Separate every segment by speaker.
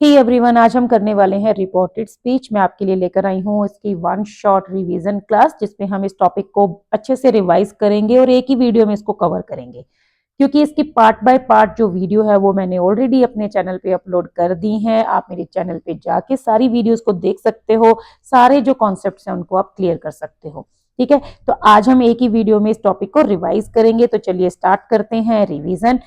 Speaker 1: Hey everyone, आज हम करने वाले हैं रिपोर्टेड स्पीच। मैं आपके लिए लेकर आई हूँ इसकी वन शॉट रिवीजन क्लास, जिसमें हम इस टॉपिक को अच्छे से रिवाइज करेंगे और एक ही वीडियो में इसको कवर करेंगे, क्योंकि इसकी पार्ट बाय पार्ट जो वीडियो है वो मैंने ऑलरेडी अपने चैनल पे अपलोड कर दी हैं। आप मेरे चैनल पे जाके सारी वीडियोस को देख सकते हो, सारे जो कॉन्सेप्ट्स हैं उनको आप क्लियर कर सकते हो। ठीक है, तो आज हम एक ही वीडियो में इस टॉपिक को रिवाइज करेंगे। तो चलिए स्टार्ट करते हैं रिवीजन।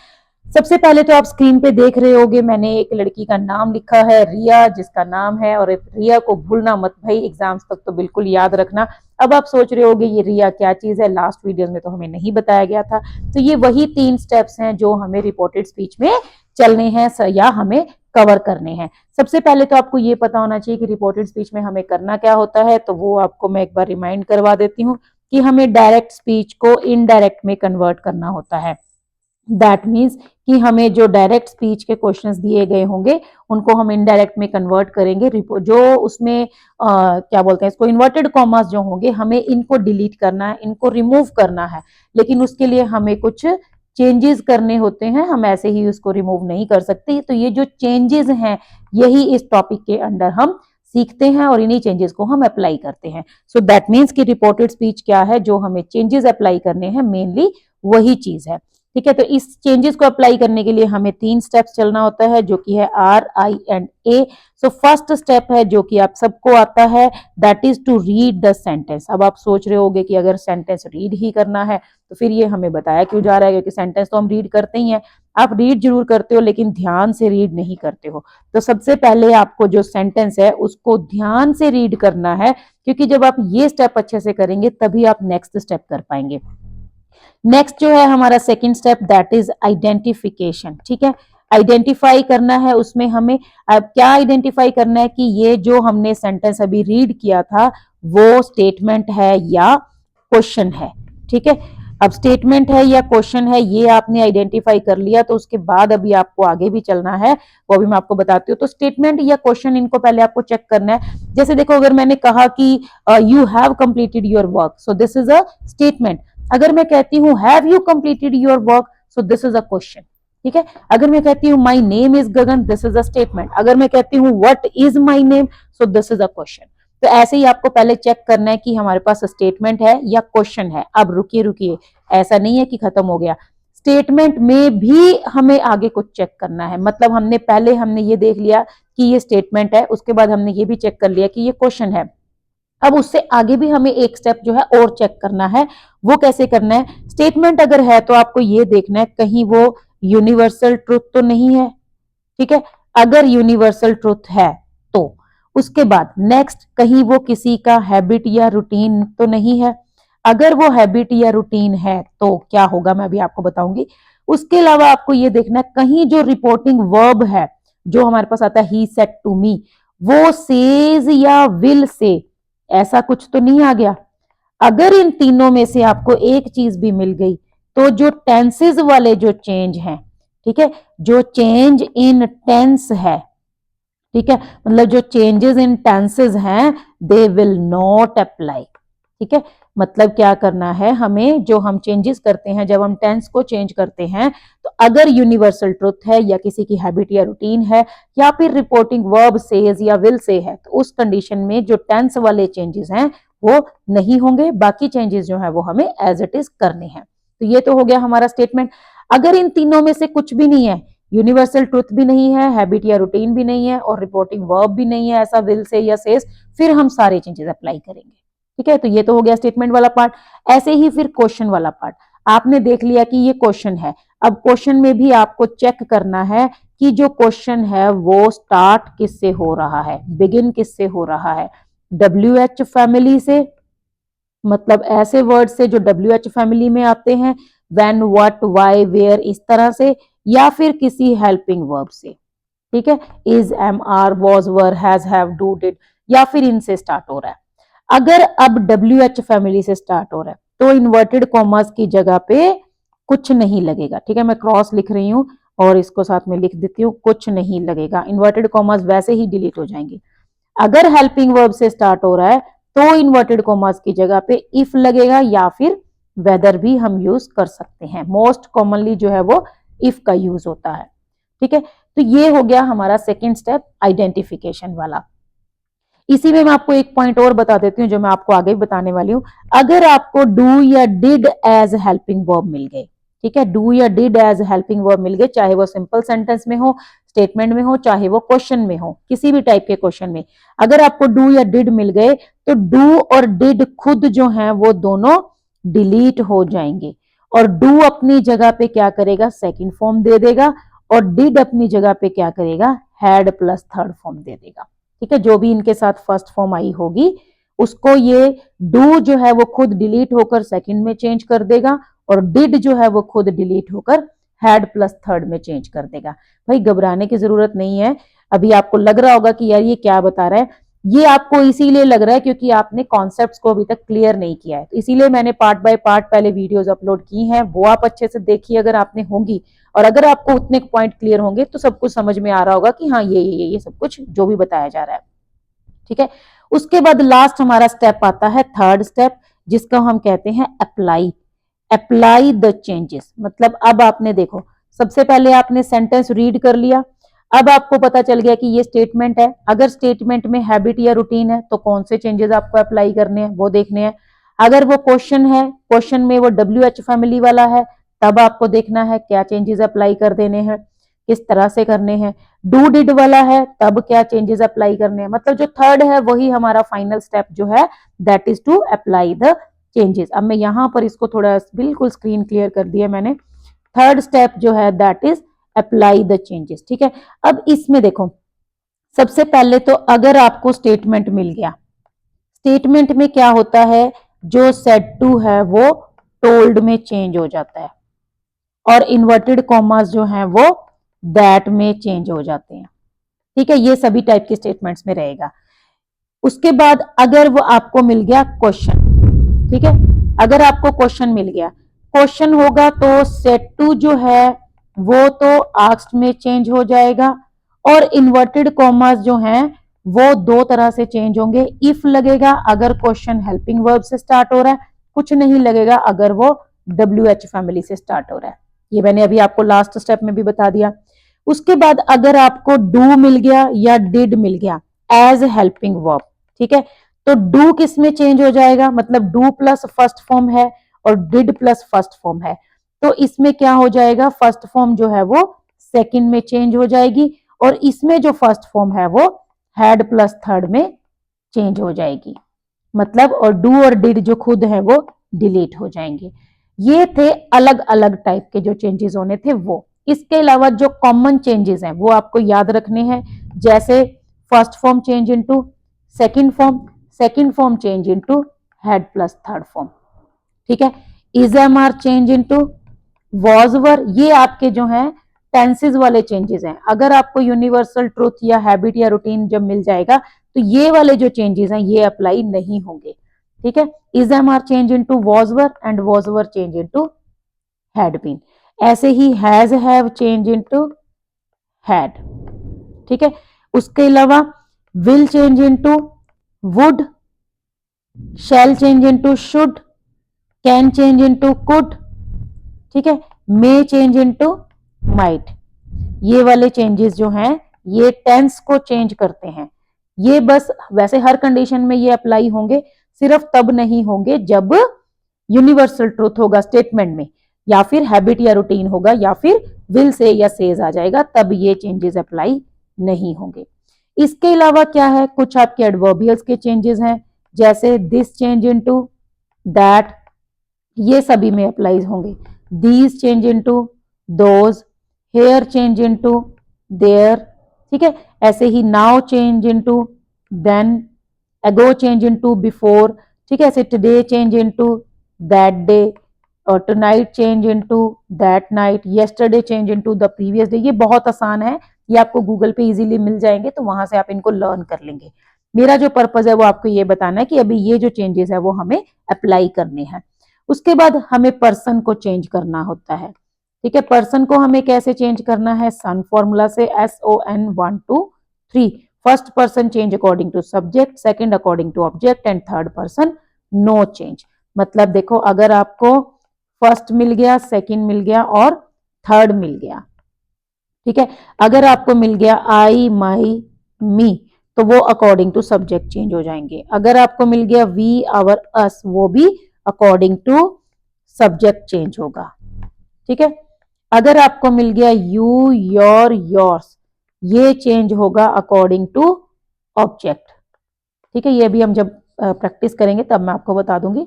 Speaker 1: सबसे पहले तो आप स्क्रीन पे देख रहे होगे, मैंने एक लड़की का नाम लिखा है रिया, जिसका नाम है, और रिया को भूलना मत भाई, एग्जाम्स तक तो बिल्कुल याद रखना। अब आप सोच रहे होगे ये रिया क्या चीज है, लास्ट वीडियोस में तो हमें नहीं बताया गया था। तो ये वही 3 स्टेप्स हैं जो हमें रिपोर्टेड स्पीच में चलने हैं या हमें कवर करने हैं। सबसे पहले तो आपको ये पता होना चाहिए कि रिपोर्टेड स्पीच में हमें करना क्या होता है, तो वो आपको मैं एक बार रिमाइंड करवा देती हूँ कि हमें डायरेक्ट स्पीच को इनडायरेक्ट में कन्वर्ट करना होता है। दैट मीन्स कि हमें जो डायरेक्ट स्पीच के क्वेश्चंस दिए गए होंगे उनको हम इनडायरेक्ट में कन्वर्ट करेंगे। जो उसमें क्या बोलते हैं इसको, इन्वर्टेड कॉमास जो होंगे, हमें इनको डिलीट करना है, इनको रिमूव करना है, लेकिन उसके लिए हमें कुछ चेंजेस करने होते हैं। हम ऐसे ही उसको रिमूव नहीं कर सकते। तो ये जो चेंजेस हैं यही इस टॉपिक के अंदर हम सीखते हैं और इन्हीं चेंजेस को हम अप्लाई करते हैं। सो दैट मीन्स कि रिपोर्टेड स्पीच क्या है, जो हमें चेंजेस अप्लाई करने हैं, मेनली वही चीज है। ठीक है, तो इस चेंजेस को अप्लाई करने के लिए हमें 3 स्टेप्स चलना होता है, जो कि है RIA। सो फर्स्ट स्टेप है जो कि आप सबको आता है, that is to read the sentence. अब आप सोच रहे होगे कि अगर सेंटेंस रीड ही करना है तो फिर ये हमें बताया क्यों जा रहा है, क्योंकि सेंटेंस तो हम रीड करते ही हैं। आप रीड जरूर करते हो लेकिन ध्यान से रीड नहीं करते हो। तो सबसे पहले आपको जो सेंटेंस है उसको ध्यान से रीड करना है, क्योंकि जब आप ये स्टेप अच्छे से करेंगे तभी आप नेक्स्ट स्टेप कर पाएंगे। नेक्स्ट जो है हमारा second step, that is identification. ठीक है, आइडेंटिफाई करना है उसमें हमें। अब क्या आइडेंटिफाई करना है कि ये जो हमने सेंटेंस अभी रीड किया था वो स्टेटमेंट है या क्वेश्चन है। ठीक है, अब स्टेटमेंट है या क्वेश्चन है ये आपने आइडेंटिफाई कर लिया, तो उसके बाद अभी आपको आगे भी चलना है, वो भी मैं आपको बताती हूँ। तो स्टेटमेंट या क्वेश्चन, इनको पहले आपको चेक करना है। जैसे देखो, अगर मैंने कहा कि you have completed your work, so this is a statement. अगर मैं कहती हूँ have you completed your work, so this is a question. ठीक है, अगर मैं कहती हूँ my name is Gagan, this is a statement. अगर मैं कहती हूँ what is my name, so this is a question. तो ऐसे ही आपको पहले चेक करना है कि हमारे पास स्टेटमेंट है या क्वेश्चन है। अब रुकिए रुकिए, ऐसा नहीं है कि खत्म हो गया। स्टेटमेंट में भी हमें आगे कुछ चेक करना है। मतलब हमने ये देख लिया कि ये स्टेटमेंट है, उसके बाद हमने ये भी चेक कर लिया कि ये क्वेश्चन है। अब उससे आगे भी हमें एक स्टेप जो है और चेक करना है। वो कैसे करना है, स्टेटमेंट अगर है तो आपको ये देखना है कहीं वो यूनिवर्सल ट्रुथ तो नहीं है। ठीक है, अगर यूनिवर्सल ट्रुथ है तो उसके बाद नेक्स्ट, कहीं वो किसी का हैबिट या रूटीन तो नहीं है। अगर वो हैबिट या रूटीन है तो क्या होगा, मैं अभी आपको बताऊंगी। उसके अलावा आपको ये देखना है कहीं जो रिपोर्टिंग वर्ब है, जो हमारे पास आता है ही सेड टू मी, वो सेज या विल से, ऐसा कुछ तो नहीं आ गया। अगर इन तीनों में से आपको एक चीज भी मिल गई तो जो टेंसेस वाले जो चेंज हैं, ठीक है, जो चेंज इन टेंस है, ठीक है, मतलब जो चेंजेस इन टेंसेस हैं, दे विल नॉट अप्लाई। ठीक है, मतलब क्या करना है हमें, जो हम चेंजेस करते हैं, जब हम टेंस को चेंज करते हैं, तो अगर यूनिवर्सल ट्रुथ है या किसी की हैबिट या रूटीन है या फिर रिपोर्टिंग वर्ब सेज या विल से है, तो उस कंडीशन में जो टेंस वाले चेंजेस हैं वो नहीं होंगे। बाकी चेंजेस जो है वो हमें एज इट इज करने हैं। तो ये तो हो गया हमारा स्टेटमेंट। अगर इन तीनों में से कुछ भी नहीं है, यूनिवर्सल ट्रुथ भी नहीं है, हैबिट या रूटीन भी नहीं है, और रिपोर्टिंग वर्ब भी नहीं है ऐसा विल से या सेज, फिर हम सारे चेंजेस अप्लाई करेंगे। ठीक है, तो ये तो हो गया स्टेटमेंट वाला पार्ट। ऐसे ही फिर क्वेश्चन वाला पार्ट, आपने देख लिया कि ये क्वेश्चन है। अब क्वेश्चन में भी आपको चेक करना है कि जो क्वेश्चन है वो स्टार्ट किससे हो रहा है, बिगिन किससे हो रहा है, WH फैमिली से, मतलब ऐसे वर्ड से जो WH फैमिली में आते हैं, व्हेन, व्हाट, व्हाई, वेयर, इस तरह से, या फिर किसी हेल्पिंग वर्ब से। ठीक है, is, am, are, was, were, has, have, do, did, या फिर इनसे स्टार्ट हो रहा है। अगर अब WH फैमिली से स्टार्ट हो रहा है तो इन्वर्टेड कॉमर्स की जगह पे कुछ नहीं लगेगा। ठीक है, मैं क्रॉस लिख रही हूं और इसको साथ में लिख देती हूँ, कुछ नहीं लगेगा, इन्वर्टेड कॉमर्स वैसे ही डिलीट हो जाएंगे। अगर हेल्पिंग वर्ब से स्टार्ट हो रहा है तो इन्वर्टेड कॉमर्स की जगह पे इफ लगेगा, या फिर वेदर भी हम यूज कर सकते हैं। मोस्ट कॉमनली जो है वो इफ का यूज होता है। ठीक है, तो ये हो गया हमारा सेकेंड स्टेप आइडेंटिफिकेशन वाला। इसी में मैं आपको एक पॉइंट और बता देती हूँ जो मैं आपको आगे भी बताने वाली हूँ। अगर आपको डू या डिड एज हेल्पिंग वर्ब मिल गए, ठीक है, डू या डिड एज हेल्पिंग वर्ब मिल गए, चाहे वो सिंपल सेंटेंस में हो, स्टेटमेंट में हो, चाहे वो क्वेश्चन में हो, किसी भी टाइप के क्वेश्चन में अगर आपको डू या डिड मिल गए तो डू और डिड खुद जो है वो दोनों डिलीट हो जाएंगे और डू अपनी जगह पे क्या करेगा, सेकंड फॉर्म दे देगा और डिड अपनी जगह पे क्या करेगा, हैड प्लस थर्ड फॉर्म दे देगा। ठीक है, जो भी इनके साथ फर्स्ट फॉर्म आई होगी उसको ये डू जो है वो खुद डिलीट होकर सेकंड में चेंज कर देगा और डिड जो है वो खुद डिलीट होकर हैड प्लस थर्ड में चेंज कर देगा। भाई घबराने की जरूरत नहीं है। अभी आपको लग रहा होगा कि यार ये क्या बता रहा है, ये आपको इसीलिए लग रहा है क्योंकि आपने कॉन्सेप्ट्स को अभी तक क्लियर नहीं किया है, तो इसीलिए मैंने पार्ट बाय पार्ट पहले वीडियोस अपलोड की हैं, वो आप अच्छे से देखिए अगर आपने होंगी, और अगर आपको उतने पॉइंट क्लियर होंगे तो सब कुछ समझ में आ रहा होगा कि हाँ ये सब कुछ जो भी बताया जा रहा है। ठीक है, उसके बाद लास्ट हमारा स्टेप आता है थर्ड स्टेप, जिसको हम कहते हैं अप्लाई। अप्लाई द चेंजेस, मतलब अब आपने देखो, सबसे पहले आपने सेंटेंस रीड कर लिया, अब आपको पता चल गया कि ये स्टेटमेंट है, अगर स्टेटमेंट में हैबिट या रूटीन है तो कौन से चेंजेस आपको अप्लाई करने हैं वो देखने हैं। अगर वो क्वेश्चन है, क्वेश्चन में वो WH फैमिली वाला है, तब आपको देखना है क्या चेंजेस अप्लाई कर देने हैं, किस तरह से करने हैं। डू डिड वाला है तब क्या चेंजेस अप्लाई करने हैं, मतलब जो थर्ड है वही हमारा फाइनल स्टेप जो है, that is to apply the changes. अब मैं यहां पर इसको थोड़ा बिल्कुल स्क्रीन क्लियर कर दिया मैंने। थर्ड स्टेप जो है that is apply the changes. ठीक है, अब इसमें देखो, सबसे पहले तो अगर आपको स्टेटमेंट मिल गया, स्टेटमेंट में क्या होता है, जो सेड टू है वो टोल्ड में चेंज हो जाता है और इन्वर्टेड कॉमास जो है वो दैट में चेंज हो जाते हैं। ठीक है, ये सभी टाइप के स्टेटमेंट्स में रहेगा। उसके बाद अगर वो आपको मिल गया क्वेश्चन, ठीक है, अगर आपको क्वेश्चन मिल गया, क्वेश्चन होगा तो सेट टू जो है वो तो आस्क्ड में चेंज हो जाएगा और इन्वर्टेड कॉमास जो हैं वो दो तरह से चेंज होंगे। इफ लगेगा अगर क्वेश्चन हेल्पिंग वर्ब से स्टार्ट हो रहा है, कुछ नहीं लगेगा अगर वो WH फैमिली से स्टार्ट हो रहा है। ये मैंने अभी आपको लास्ट स्टेप में भी बता दिया। उसके बाद अगर आपको डू मिल गया या डिड मिल गया एज हेल्पिंग वर्ब, ठीक है, तो डू किस में चेंज हो जाएगा, मतलब डू प्लस फर्स्ट फॉर्म है और डिड प्लस फर्स्ट फॉर्म है, तो इसमें क्या हो जाएगा, फर्स्ट फॉर्म जो है वो सेकंड में चेंज हो जाएगी और इसमें जो फर्स्ट फॉर्म है वो हैड प्लस थर्ड में चेंज हो जाएगी, मतलब और डू और डिड जो खुद है वो डिलीट हो जाएंगे। ये थे अलग अलग टाइप के जो चेंजेस होने थे वो। इसके अलावा जो कॉमन चेंजेस हैं वो आपको याद रखने हैं, जैसे first form change into second form, second form change into had plus third form. ठीक है, is am are change into was were, ये आपके जो हैं टेंसेस वाले चेंजेस हैं। अगर आपको यूनिवर्सल ट्रूथ या हैबिट या रूटीन जब मिल जाएगा तो ये वाले जो चेंजेस हैं ये अप्लाई नहीं होंगे। ठीक है, is am are change into was were and was were change into had been. ऐसे ही has have change into had. ठीक है, उसके अलावा will change into would, shall change into should, can change into could, ठीक है, मे change into might. ये वाले चेंजेस जो हैं ये टेंस को चेंज करते हैं। ये बस वैसे हर कंडीशन में ये अप्लाई होंगे, सिर्फ तब नहीं होंगे जब यूनिवर्सल ट्रूथ होगा स्टेटमेंट में, या फिर हैबिट या रूटीन होगा, या फिर विल से या सेज आ जाएगा, तब ये चेंजेस अप्लाई नहीं होंगे। इसके अलावा क्या है, कुछ आपके एडवर्बियल्स के चेंजेस हैं, जैसे दिस चेंज इनटू दैट, ये सभी में अप्लाई होंगे। These change into those, here change into there, ठीक है, ऐसे ही now change into then, ago change into before, ठीक है, ऐसे today change into that day और tonight change into that night, yesterday change into the previous day. ये बहुत आसान है, ये आपको गूगल पे इजीली मिल जाएंगे, तो वहां से आप इनको लर्न कर लेंगे। मेरा जो पर्पज है वो आपको ये बताना है कि अभी ये जो चेंजेस है वो हमें अप्लाई करने हैं। उसके बाद हमें पर्सन को चेंज करना होता है। ठीक है, पर्सन को हमें कैसे चेंज करना है, सन फॉर्मूला से SON 1 2 3। First person change according to subject, second according to object and third person no change. मतलब देखो, अगर आपको फर्स्ट मिल गया, सेकंड मिल गया और थर्ड मिल गया, ठीक है। अगर आपको मिल गया आई, माई, मी, तो वो अकॉर्डिंग टू सब्जेक्ट चेंज हो जाएंगे। अगर आपको मिल गया वी, आवर, अस, वो भी अकॉर्डिंग टू सब्जेक्ट चेंज होगा। ठीक है। अगर आपको मिल गया यू, योर, योर्स, ये चेंज होगा अकॉर्डिंग टू ऑब्जेक्ट। ठीक है, ये भी हम जब प्रैक्टिस करेंगे तब मैं आपको बता दूंगी।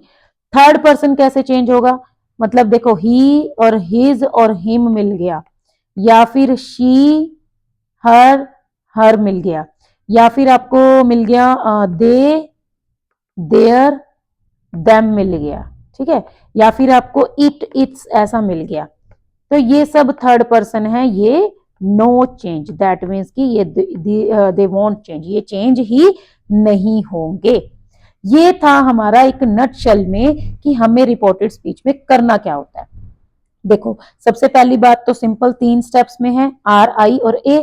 Speaker 1: थर्ड पर्सन कैसे चेंज होगा, मतलब देखो ही और हिज और हिम मिल गया, या फिर शी, हर, हर मिल गया, या फिर आपको मिल गया दे, देयर, देम मिल गया। ठीक है, या फिर आपको इट, इट्स ऐसा मिल गया। तो ये सब थर्ड पर्सन है, ये नो चेंज, दैट मीन्स कि ये दे वोंट चेंज, ये चेंज ही नहीं होंगे। ये था हमारा एक नटशेल में कि हमें रिपोर्टेड स्पीच में करना क्या होता है। देखो, सबसे पहली बात तो सिंपल 3 स्टेप्स में है, आर, आई और ए।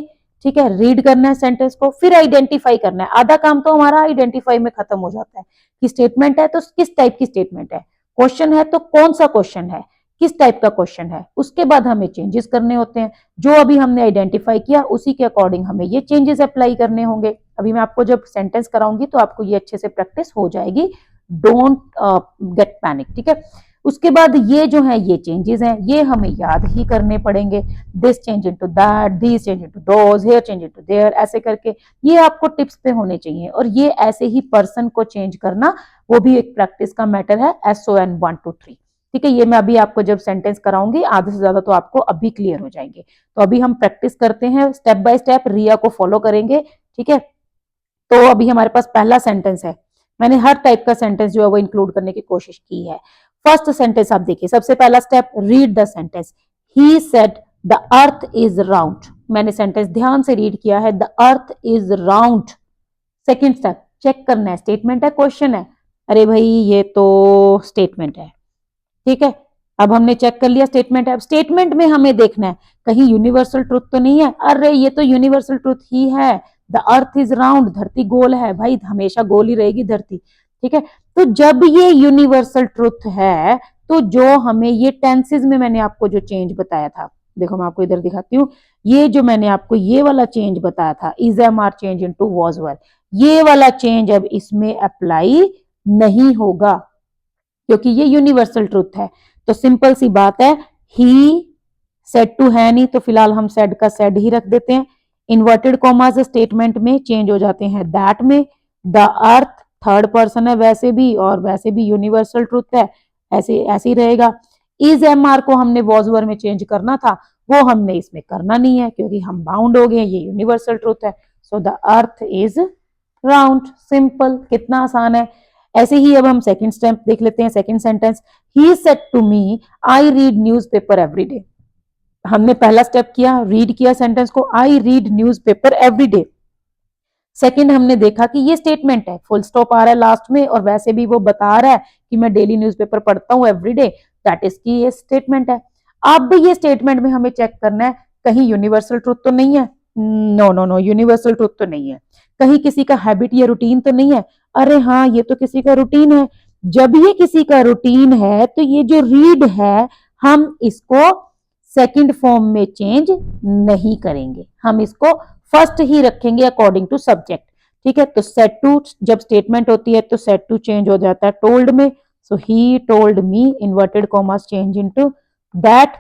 Speaker 1: ठीक है, रीड करना है सेंटेंस को, फिर आइडेंटिफाई करना है। आधा काम तो हमारा आइडेंटिफाई में खत्म हो जाता है कि स्टेटमेंट है तो किस टाइप की स्टेटमेंट है, क्वेश्चन है तो कौन सा क्वेश्चन है, किस टाइप का क्वेश्चन है। उसके बाद हमें चेंजेस करने होते हैं, जो अभी हमने आइडेंटिफाई किया उसी के अकॉर्डिंग हमें ये चेंजेस अप्लाई करने होंगे। अभी मैं आपको जब सेंटेंस कराऊंगी तो आपको ये अच्छे से प्रैक्टिस हो जाएगी। Don't get panic. ठीक है, उसके बाद ये जो है ये चेंजेस हैं, ये हमें याद ही करने पड़ेंगे। This change into that, this change into those, here change into there, ऐसे करके ये आपको टिप्स पे होने चाहिए। और ये ऐसे ही पर्सन को चेंज करना वो भी एक प्रैक्टिस का मैटर है, SON 1 2 3। ठीक है, ये मैं अभी आपको जब सेंटेंस कराऊंगी आधे से ज्यादा तो आपको अभी क्लियर हो जाएंगे। तो अभी हम प्रैक्टिस करते हैं स्टेप बाय स्टेप, रिया को फॉलो करेंगे। ठीक है, तो अभी हमारे पास पहला सेंटेंस है, मैंने हर टाइप का सेंटेंस जो है वो इंक्लूड करने की कोशिश की है। फर्स्ट सेंटेंस आप देखिए, सबसे पहला step, read the sentence. He said the earth is round. मैंने सेंटेंस ध्यान से रीड किया है, the earth is round. Second step, check करना है स्टेटमेंट है क्वेश्चन है। अरे भाई ये तो स्टेटमेंट है। ठीक है, अब हमने चेक कर लिया स्टेटमेंट है। अब स्टेटमेंट में हमें देखना है कहीं यूनिवर्सल ट्रुथ तो नहीं है। अरे ये तो यूनिवर्सल ट्रुथ ही है, द अर्थ इज राउंड, धरती गोल है। भाई हमेशा गोल ही रहेगी धरती। ठीक है, तो जब ये यूनिवर्सल ट्रुथ है तो जो हमें ये टेंसेज में मैंने आपको जो चेंज बताया था, देखो मैं आपको इधर दिखाती हूँ, ये जो मैंने आपको ये वाला चेंज बताया था, is am are change into was were, ये वाला चेंज अब इसमें अप्लाई नहीं होगा क्योंकि ये यूनिवर्सल ट्रुथ है। तो सिंपल सी बात है, ही सेड टू है नहीं तो फिलहाल हम सेड का सेड ही रख देते हैं। इन्वर्टेड कॉमास स्टेटमेंट में चेंज हो जाते हैं दैट में। द अर्थ थर्ड पर्सन है वैसे भी, और वैसे भी यूनिवर्सल ट्रुथ है, ऐसे ऐसे ही रहेगा। इज एम आर को हमने वॉज वर में चेंज करना था, वो हमने इसमें करना नहीं है क्योंकि हम बाउंड हो गए, ये यूनिवर्सल ट्रुथ है। So the earth is round. Simple, कितना आसान है। ऐसे ही अब हम सेकंड स्टेप देख लेते हैं, second sentence, he said to me I read newspaper every day. हमने पहला स्टेप किया, रीड किया सेंटेंस को, I read newspaper every day. Second हमने देखा कि ये स्टेटमेंट है, फुल स्टॉप आ रहा है लास्ट में और वैसे भी वो बता रहा है कि मैं डेली न्यूज़पेपर पढ़ता हूं एवरीडे, दैट इज की ये स्टेटमेंट है। अब ये स्टेटमेंट में हमें चेक करना है कहीं यूनिवर्सल ट्रुथ तो नहीं है। No no no, universal truth तो नहीं है। कहीं किसी का हैबिट या रूटीन तो नहीं है। अरे हाँ, ये तो किसी का रूटीन है। जब ये किसी का रूटीन है तो ये जो रीड है हम इसको सेकंड फॉर्म में चेंज नहीं करेंगे, हम इसको फर्स्ट ही रखेंगे अकॉर्डिंग टू सब्जेक्ट। ठीक है, तो सेड टू जब स्टेटमेंट होती है तो सेड टू चेंज हो जाता है टोल्ड में। So he told me, inverted commas change into that.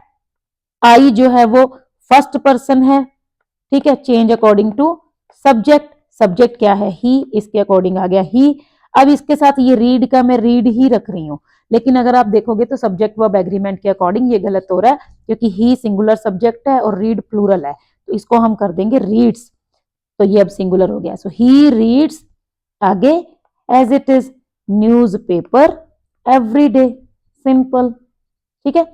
Speaker 1: I जो है वो फर्स्ट पर्सन है। ठीक है, change according to subject. Subject क्या है, ही, इसके अकॉर्डिंग आ गया ही। अब इसके साथ ये रीड का मैं रीड ही रख रही हूं, लेकिन अगर आप देखोगे तो सब्जेक्ट वर्ब एग्रीमेंट के अकॉर्डिंग ये गलत हो रहा है क्योंकि ही सिंगुलर सब्जेक्ट है और रीड प्लूरल है, तो इसको हम कर देंगे रीड्स। तो ये अब सिंगुलर हो गया। सो ही रीड्स आगे as it is newspaper every day. Simple. ठीक है,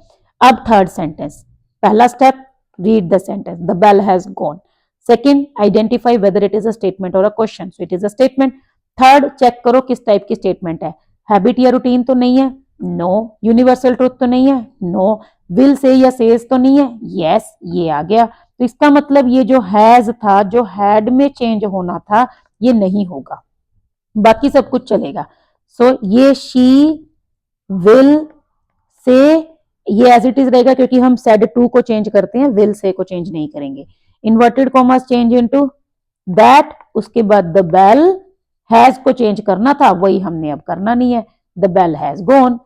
Speaker 1: अब थर्ड सेंटेंस, पहला step, read the sentence, the bell has gone. Second, identify whether it is a statement or a question, so it is a statement. Third, check करो किस type की statement है, habit या routine तो नहीं है, no. Universal truth तो नहीं है, नो। विल से या सेज तो नहीं है, यस, ये आ गया। तो इसका मतलब ये जो हैज था, जो हैड में चेंज होना था, ये नहीं होगा, बाकी सब कुछ चलेगा। सो ये शी, विल, से, ये एज इट इज रहेगा क्योंकि हम सेड टू को चेंज करते हैं, विल से को चेंज नहीं करेंगे। Inverted commas change into that, उसके बाद द बेल हैज को चेंज करना था, वही हमने अब करना नहीं है, द बेल हैज गॉन।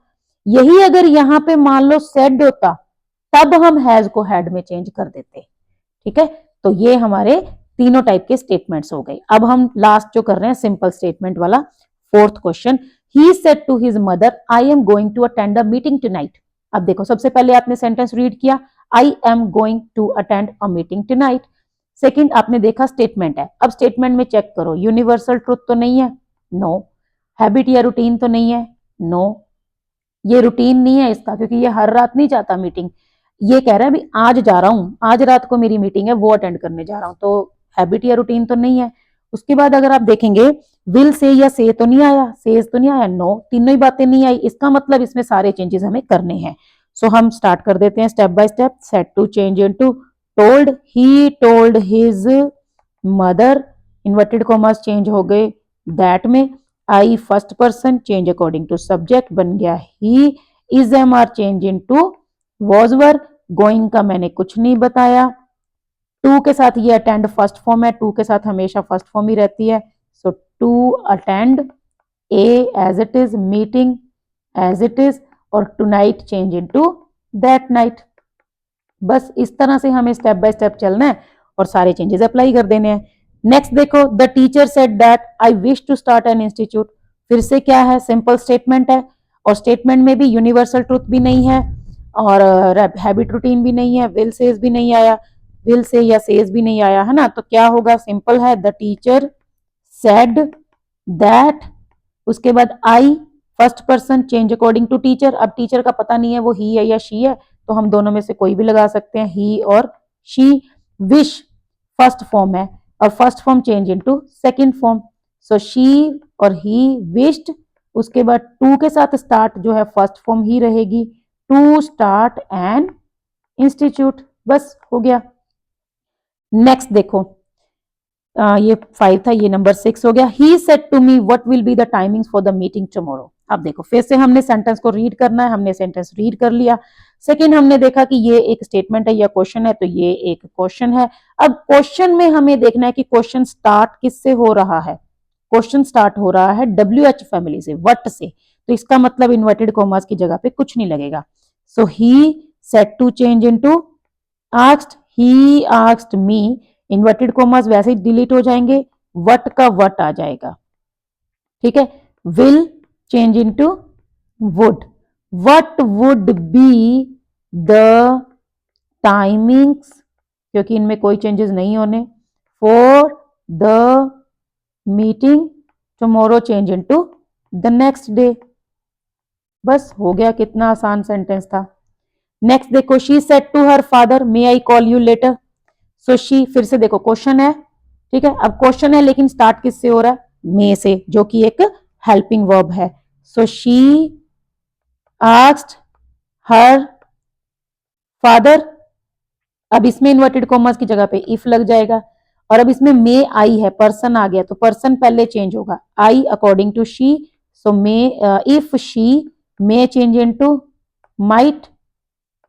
Speaker 1: यही अगर यहां पे मान लो सेड होता तब हम हैज को हैड में चेंज कर देते। ठीक है, तो ये हमारे तीनों टाइप के स्टेटमेंट्स हो गए। अब हम लास्ट जो कर रहे हैं सिंपल स्टेटमेंट वाला, fourth question, he said to his mother I am going to attend a meeting tonight. अब देखो सबसे पहले आपने सेंटेंस रीड किया, I am going to attend a meeting tonight. Second आपने देखा स्टेटमेंट है, अब स्टेटमेंट में चेक करो यूनिवर्सल ट्रुथ तो नहीं है, नो। हैबिट या रूटीन तो नहीं है, नो। ये रूटीन नहीं है इसका, क्योंकि ये हर रात नहीं जाता मीटिंग, ये कह रहा है भी आज जा रहा हूं, आज रात को मेरी मीटिंग है, वो अटेंड करने जा रहा हूं, तो हैबिट या रूटीन तो नहीं है। उसके बाद अगर आप देखेंगे विल से या से तो नहीं आया, सेज तो नहीं आया, नो, तीनों ही बातें नहीं आई, इसका मतलब इसमें सारे चेंजेस हमें करने हैं। सो हम स्टार्ट कर देते हैं step by step. Said to change into told, he told his mother, inverted commas change हो गए दैट में, I first person change according to subject बन गया he, is am are change into was were, going का मैंने कुछ नहीं बताया, टू के साथ ये अटेंड फर्स्ट फॉर्म है, टू के साथ हमेशा फर्स्ट फॉर्म ही रहती है, so to attend, a as it is, meeting as it is, और tonight change into that night. बस इस तरह से हमें स्टेप बाय स्टेप चलना है और सारे चेंजेस अप्लाई कर देने हैं। नेक्स्ट देखो, the teacher said that I wish to start an institute. फिर से क्या है, सिंपल स्टेटमेंट है, और स्टेटमेंट में भी यूनिवर्सल ट्रूथ भी नहीं है और हैबिट रूटीन भी नहीं है, विल सेज भी नहीं आया, विल से या सेज भी नहीं आया, है ना। तो क्या होगा, सिंपल है, द टीचर सेड दैट, उसके बाद I first person change according to teacher. अब टीचर का पता नहीं है वो ही है या शी है, तो हम दोनों में से कोई भी लगा सकते हैं, ही और शी। विश फर्स्ट फॉर्म है और first form change into second form, so she और ही विश्ड। उसके बाद टू के साथ स्टार्ट जो है फर्स्ट फॉर्म ही रहेगी, टू स्टार्ट एन इंस्टीट्यूट। बस हो गया। नेक्स्ट देखो, ये 5 था, ये नंबर 6 हो गया। He said to me what will be the timings for the meeting tomorrow. अब देखो फिर से हमने सेंटेंस को रीड करना है, हमने सेंटेंस रीड कर लिया। सेकंड हमने देखा कि ये एक स्टेटमेंट है या क्वेश्चन है, तो ये एक क्वेश्चन है। अब क्वेश्चन में हमें देखना है कि क्वेश्चन स्टार्ट किससे हो रहा है। क्वेश्चन स्टार्ट हो रहा है WH फैमिली से, व्हाट से, तो इसका मतलब इन्वर्टेड कॉमास की जगह पे कुछ नहीं लगेगा। So he said to change into asked, he asked me, inverted commas वैसे ही डिलीट हो जाएंगे, वट का वट आ जाएगा। ठीक है, will change into would, what would be the timings, क्योंकि इनमें कोई चेंजेस नहीं होने, for the meeting tomorrow change into the next day. बस हो गया, कितना आसान सेंटेंस था। नेक्स्ट देखो, she said to her father may I call you later. So she, फिर से देखो क्वेश्चन है, ठीक है, अब क्वेश्चन है लेकिन स्टार्ट किससे हो रहा है, मे से, जो कि एक हेल्पिंग वर्ब है। So she asked her father, अब इसमें इन्वर्टेड कॉमर्स की जगह पे इफ लग जाएगा, और अब इसमें मे आई है, पर्सन आ गया, तो पर्सन पहले चेंज होगा, I according to she, so may, if she may change into might.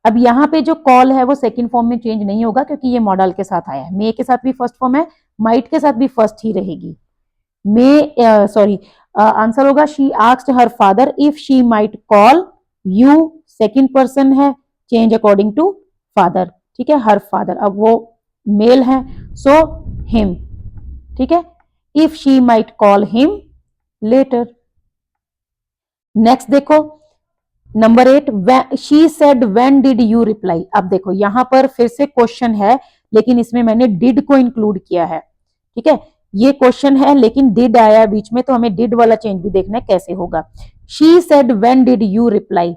Speaker 1: अब यहाँ पे जो कॉल है वो सेकंड फॉर्म में चेंज नहीं होगा, क्योंकि ये मॉडल के साथ आया है, मे के साथ भी फर्स्ट फॉर्म है, माइट के साथ भी फर्स्ट ही रहेगी। मे सॉरी, आंसर होगा she asked her father if she might call you, second person है, चेंज अकॉर्डिंग टू फादर। ठीक है, हर फादर, अब वो मेल है, सो हिम। ठीक है, if she might call him later. Next देखो, number 8, she said when did you reply. अब देखो यहां पर फिर से क्वेश्चन है, लेकिन इसमें मैंने डिड को इंक्लूड किया है। ठीक है, ये क्वेश्चन है लेकिन डिड आया बीच में, तो हमें डिड वाला चेंज भी देखना है कैसे होगा। She said when did you reply.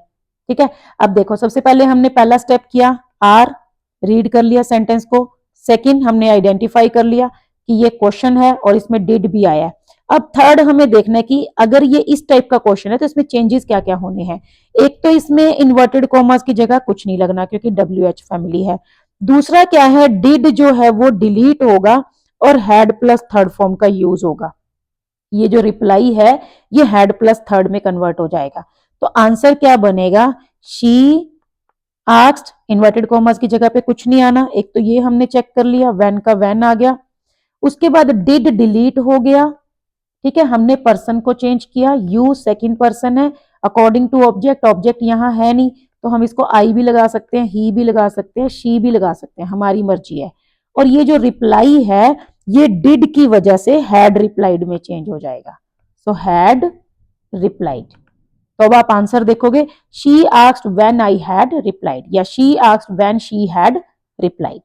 Speaker 1: ठीक है, अब देखो सबसे पहले हमने पहला स्टेप किया, आर रीड कर लिया सेंटेंस को। सेकंड हमने आइडेंटिफाई कर लिया कि ये क्वेश्चन है और इसमें डिड भी आया है। अब थर्ड हमें देखना है कि अगर ये इस टाइप का क्वेश्चन है तो इसमें चेंजेस क्या क्या होने हैं। एक तो इसमें इन्वर्टेड कॉमास की जगह कुछ नहीं लगना, क्योंकि WH फैमिली है। दूसरा क्या है, डिड जो है वो डिलीट होगा और हैड प्लस थर्ड फॉर्म का यूज होगा। ये जो रिप्लाई है ये हैड प्लस थर्ड में कन्वर्ट हो जाएगा। तो आंसर क्या बनेगा, शी आस्क्ड इन्वर्टेड कॉमर्स की जगह पे कुछ नहीं आना, एक तो ये हमने चेक कर लिया, व्हेन का व्हेन आ गया। उसके बाद डिड डिलीट हो गया, ठीक है, हमने पर्सन को चेंज किया, यू सेकंड पर्सन है, अकॉर्डिंग टू ऑब्जेक्ट, ऑब्जेक्ट यहाँ है नहीं तो हम इसको आई भी लगा सकते हैं, ही भी लगा सकते हैं, शी भी लगा सकते हैं, हमारी मर्जी है। और ये जो रिप्लाई है ये डिड की वजह से हैड रिप्लाइड में चेंज हो जाएगा, सो हैड रिप्लाइड। तो अब आप आंसर देखोगे, she asked when I had replied या she asked when she had replied.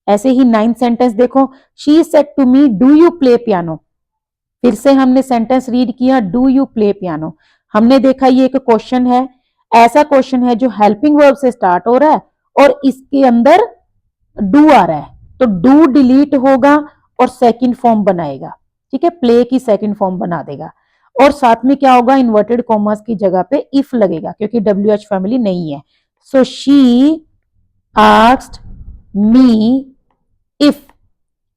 Speaker 1: ऐसे ही 9th सेंटेंस देखो, she said to me do you play piano. फिर से हमने सेंटेंस रीड किया, डू यू प्ले पियानो। हमने देखा ये एक क्वेश्चन है, ऐसा क्वेश्चन है जो हेल्पिंग वर्ब से स्टार्ट हो रहा है और इसके अंदर डू आ रहा है, तो डू डिलीट होगा और सेकंड फॉर्म बनाएगा, ठीक है, प्ले की सेकंड फॉर्म बना देगा। और साथ में क्या होगा, इन्वर्टेड कॉमर्स की जगह पे इफ लगेगा क्योंकि WH फैमिली नहीं है। So she asked me if,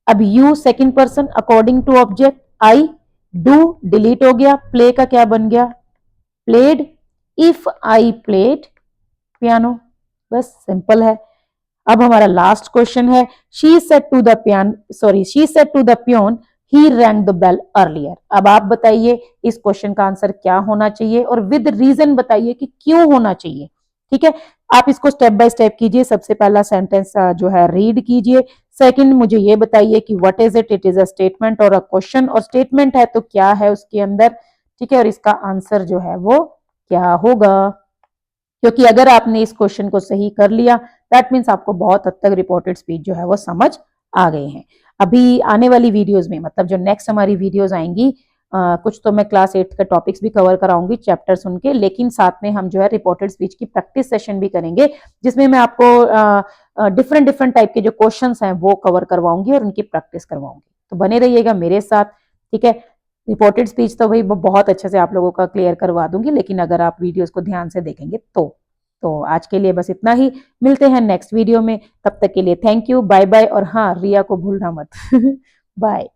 Speaker 1: अब you second person, according to object, I, do delete हो गया, प्ले का क्या बन गया, played, if I played piano. बस सिंपल है। अब हमारा लास्ट क्वेश्चन है, she said to the peon he rang the bell earlier. अब आप बताइए इस क्वेश्चन का आंसर क्या होना चाहिए और विद रीजन बताइए कि क्यों होना चाहिए, ठीक है। आप इसको स्टेप बाय स्टेप कीजिए। सबसे पहला सेंटेंस जो है रीड कीजिए, सेकंड मुझे ये बताइए कि what is it is a statement or a question, और स्टेटमेंट है तो क्या है उसके अंदर, ठीक है, और इसका आंसर जो है वो क्या होगा। क्योंकि अगर आपने इस क्वेश्चन को सही कर लिया दैट मीन्स आपको बहुत हद तक रिपोर्टेड स्पीच जो है वो समझ आ गए हैं। अभी आने वाली वीडियोस में, मतलब जो नेक्स्ट हमारी वीडियोस आएंगी, कुछ तो मैं क्लास 8 के टॉपिक्स भी कवर कराऊंगी चैप्टर सुन के, लेकिन साथ में हम जो है रिपोर्टेड स्पीच की प्रैक्टिस सेशन भी करेंगे जिसमें मैं आपको डिफरेंट डिफरेंट टाइप के जो क्वेश्चंस हैं वो कवर करवाऊंगी और उनकी प्रैक्टिस करवाऊंगी। तो बने रहिएगा मेरे साथ, ठीक है। रिपोर्टेड स्पीच तो भाई बहुत अच्छे से आप लोगों का क्लियर करवा दूंगी, लेकिन अगर आप वीडियोस को ध्यान से देखेंगे तो आज के लिए बस इतना ही, मिलते हैं नेक्स्ट वीडियो में, तब तक के लिए थैंक यू, बाय बाय। और हाँ, रिया को भूलना मत बाय।